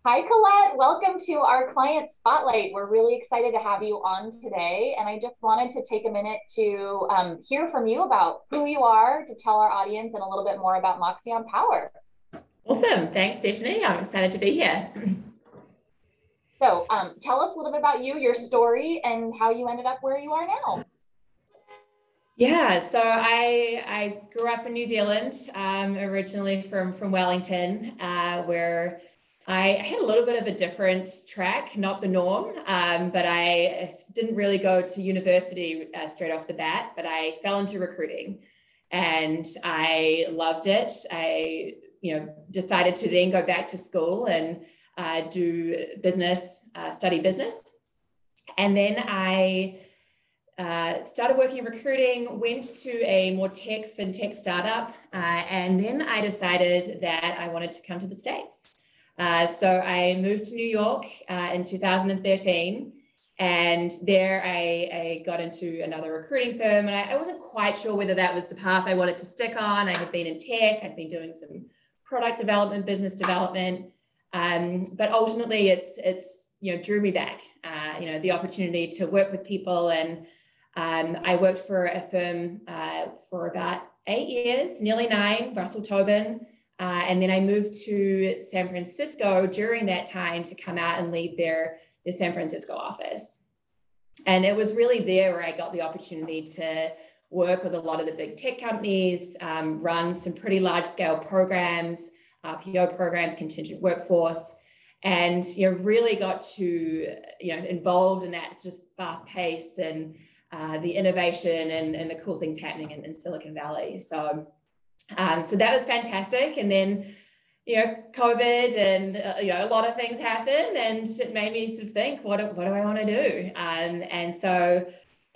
Hi, Colette. Welcome to our client spotlight. We're really excited to have you on today. And I just wanted to take a minute to hear from you about who you are, to tell our audience and a little bit more about Moxion Power. Awesome. Thanks, Stephanie. I'm excited to be here. So tell us a little bit about you, your story, and how you ended up where you are now. Yeah, so I grew up in New Zealand, originally from Wellington, where I had a little bit of a different track, not the norm, but I didn't really go to university straight off the bat, but I fell into recruiting and I loved it. I decided to then go back to school and do business, study business. And then I started working in recruiting, went to a more fintech startup, and then I decided that I wanted to come to the States. So I moved to New York in 2013, and there I got into another recruiting firm, and I wasn't quite sure whether that was the path I wanted to stick on. I had been in tech, I'd been doing some product development, business development, but ultimately it's drew me back. The opportunity to work with people, and I worked for a firm for about 8 years, nearly 9, Russell Tobin. And then I moved to San Francisco during that time to come out and lead their San Francisco office. And it was really there where I got the opportunity to work with a lot of the big tech companies, run some pretty large scale programs, RPO programs, contingent workforce, and really got to involved in that just fast pace and the innovation and the cool things happening in Silicon Valley. So that was fantastic. And then, COVID and, a lot of things happened, and it made me sort of think, what do I want to do? And so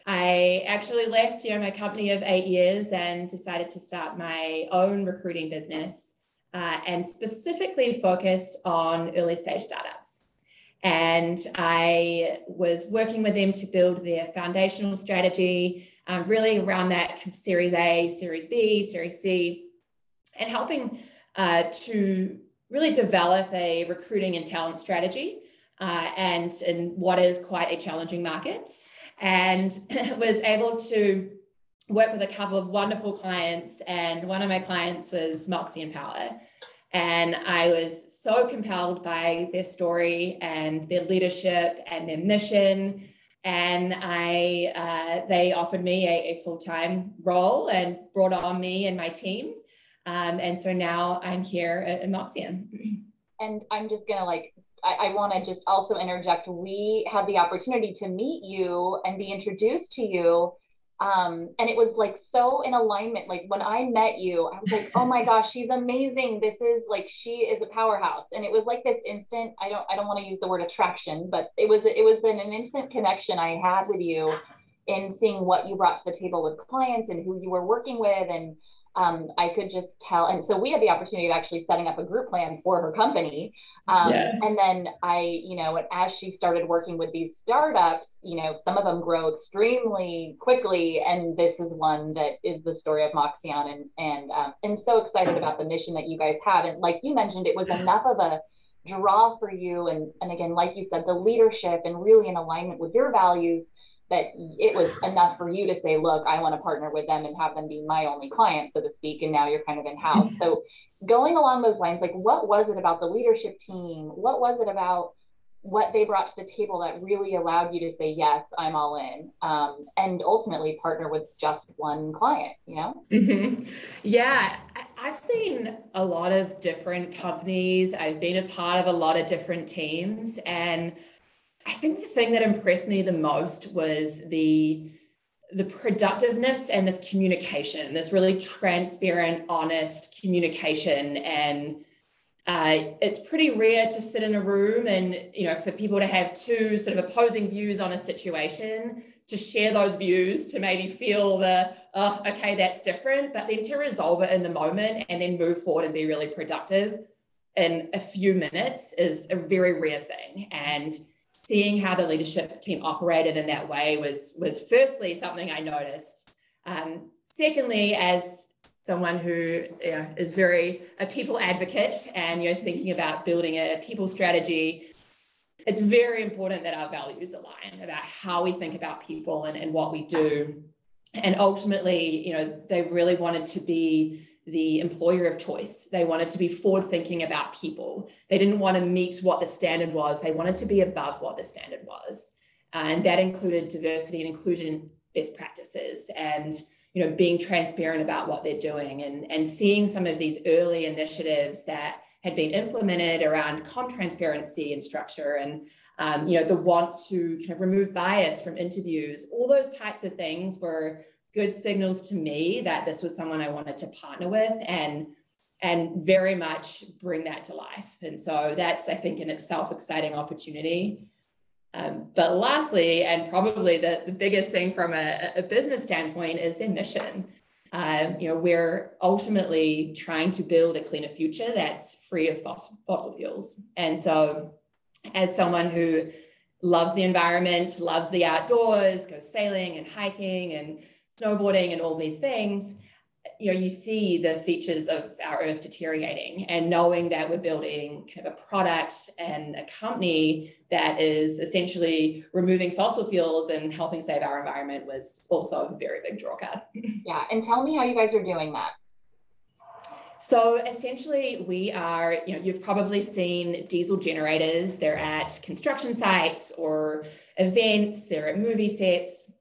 I actually left, my company of 8 years and decided to start my own recruiting business, and specifically focused on early stage startups. And I was working with them to build their foundational strategy, really around that kind of Series A, Series B, Series C, and helping to really develop a recruiting and talent strategy, and in what is quite a challenging market. And was able to work with a couple of wonderful clients, and one of my clients was Moxion Power. And I was so compelled by their story and their leadership and their mission. And they offered me a full-time role and brought on me and my team. And so now I'm here at Moxion. And I'm just gonna I want to just also interject. We had the opportunity to meet you and be introduced to you. And it was so in alignment. When I met you, I was like, oh my gosh, she's amazing. This is she is a powerhouse. And it was this instant, I don't want to use the word attraction, but it was an instant connection I had with you in seeing what you brought to the table with clients and who you were working with. And I could just tell. And so we had the opportunity of actually setting up a group plan for her company. And then as she started working with these startups, some of them grow extremely quickly. And this is one that is the story of Moxion, and so excited about the mission that you guys have. And like you mentioned, it was enough of a draw for you. And again, like you said, the leadership and really in alignment with your values, that it was enough for you to say, look, I want to partner with them and have them be my only client, so to speak. And now you're kind of in-house. So going along those lines, what was it about the leadership team? What was it about what they brought to the table that really allowed you to say, yes, I'm all in, and ultimately partner with just one client, Mm-hmm. Yeah, I've seen a lot of different companies. I've been a part of a lot of different teams, and I think the thing that impressed me the most was the productiveness and this communication, this really transparent, honest communication. And it's pretty rare to sit in a room and, for people to have two sort of opposing views on a situation, to share those views, to maybe feel okay, that's different, but then to resolve it in the moment and then move forward and be really productive in a few minutes is a very rare thing. And seeing how the leadership team operated in that way was firstly something I noticed. Secondly, as someone who is very a people advocate and thinking about building a people strategy, it's very important that our values align about how we think about people and what we do. And ultimately, they really wanted to be the employer of choice. They wanted to be forward thinking about people. They didn't want to meet what the standard was. They wanted to be above what the standard was. And that included diversity and inclusion best practices and, being transparent about what they're doing and seeing some of these early initiatives that had been implemented around transparency and structure and, the want to kind of remove bias from interviews. All those types of things were good signals to me that this was someone I wanted to partner with and very much bring that to life. And so that's, I think, in itself exciting opportunity. But lastly, and probably the biggest thing from a business standpoint is their mission. We're ultimately trying to build a cleaner future that's free of fossil fuels. And so as someone who loves the environment, loves the outdoors, goes sailing and hiking and snowboarding and all these things, you see the features of our earth deteriorating, and knowing that we're building kind of a product and a company that is essentially removing fossil fuels and helping save our environment was also a very big draw card. Yeah. And tell me how you guys are doing that. So essentially we are, you've probably seen diesel generators. They're at construction sites or events, they're at movie sets.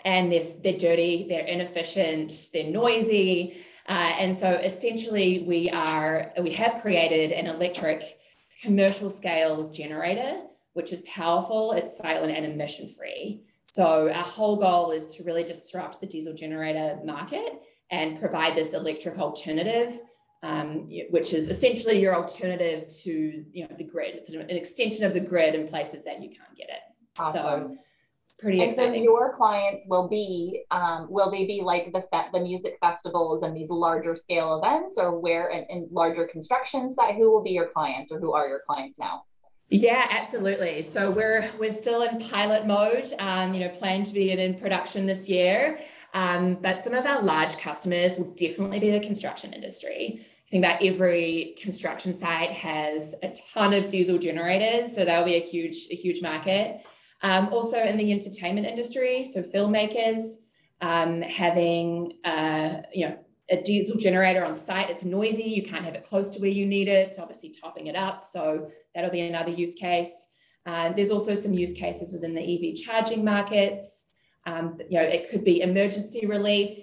And they're dirty, they're inefficient, they're noisy. And so essentially we have created an electric commercial scale generator, which is powerful, it's silent and emission free. So our whole goal is to really disrupt the diesel generator market and provide this electric alternative, which is essentially your alternative to the grid. It's an extension of the grid in places that you can't get it. Awesome. So it's pretty exciting. So your clients will they be like the music festivals and these larger scale events, or where in larger construction site? Who will be your clients, or who are your clients now? Yeah, absolutely. So we're still in pilot mode, plan to be in production this year. But some of our large customers will definitely be the construction industry. I think that every construction site has a ton of diesel generators, so that'll be a huge market. Also in the entertainment industry, so filmmakers having a diesel generator on site. It's noisy, you can't have it close to where you need it, obviously topping it up, so that'll be another use case. There's also some use cases within the EV charging markets. It could be emergency relief.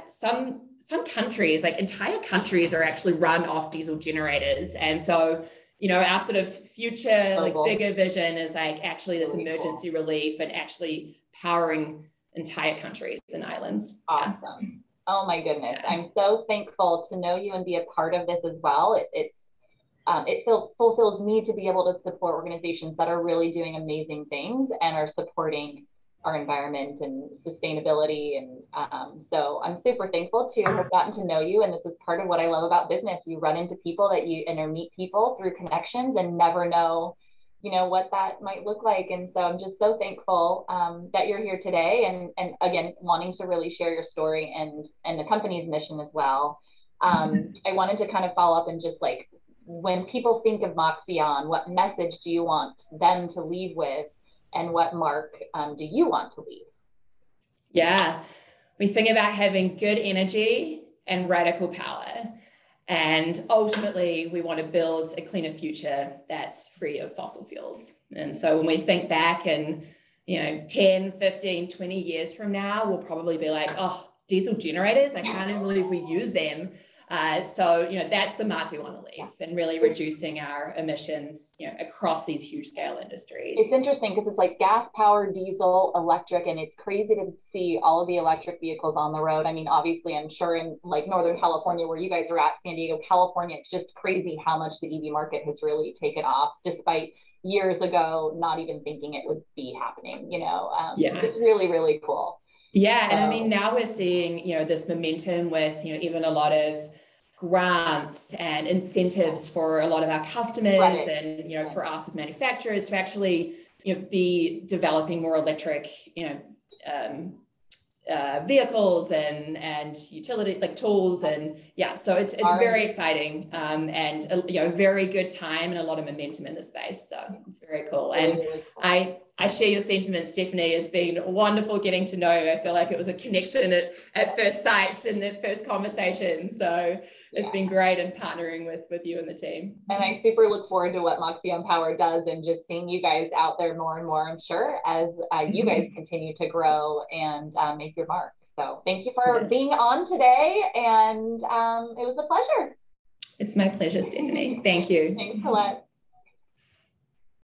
Some countries, like entire countries, are actually run off diesel generators, and so our sort of future, bigger vision is actually this emergency relief and actually powering entire countries and islands. Awesome. Yeah. Oh my goodness. Yeah. I'm so thankful to know you and be a part of this as well. It fulfills me to be able to support organizations that are really doing amazing things and are supporting our environment and sustainability. And so I'm super thankful to have gotten to know you. And this is part of what I love about business. You run into people and meet people through connections and never know, what that might look like. And so I'm just so thankful that you're here today and again, wanting to really share your story and the company's mission as well. I wanted to kind of follow up and just when people think of Moxion, what message do you want them to leave with? And what mark do you want to leave? Yeah, we think about having good energy and radical power. And ultimately, we want to build a cleaner future that's free of fossil fuels. And so when we think back and, 10, 15, 20 years from now, we'll probably be like, oh, diesel generators, I can't even believe we use them. So that's the mark we want to leave, and really reducing our emissions, across these huge scale industries. It's interesting because it's like gas powered, diesel, electric, and it's crazy to see all of the electric vehicles on the road. I mean, obviously, I'm sure in Northern California, where you guys are at, San Diego, California, it's just crazy how much the EV market has really taken off, despite years ago not even thinking it would be happening. It's really, really cool. Yeah, and I mean, now we're seeing, this momentum with, even a lot of grants and incentives for a lot of our customers, right. And, for us as manufacturers to actually, be developing more electric, vehicles and utility like tools, and yeah, so it's very exciting, and a very good time and a lot of momentum in the space, so it's very cool. And really cool. I share your sentiments, Stephanie. It's been wonderful getting to know. I feel like it was a connection at first sight in the first conversation, so it's been great in partnering with you and the team. And I super look forward to what Moxion Power does, and just seeing you guys out there more and more, I'm sure, as you guys continue to grow and make your mark. So thank you for being on today, and it was a pleasure. It's my pleasure, Stephanie. Thank you. Thanks, Colette.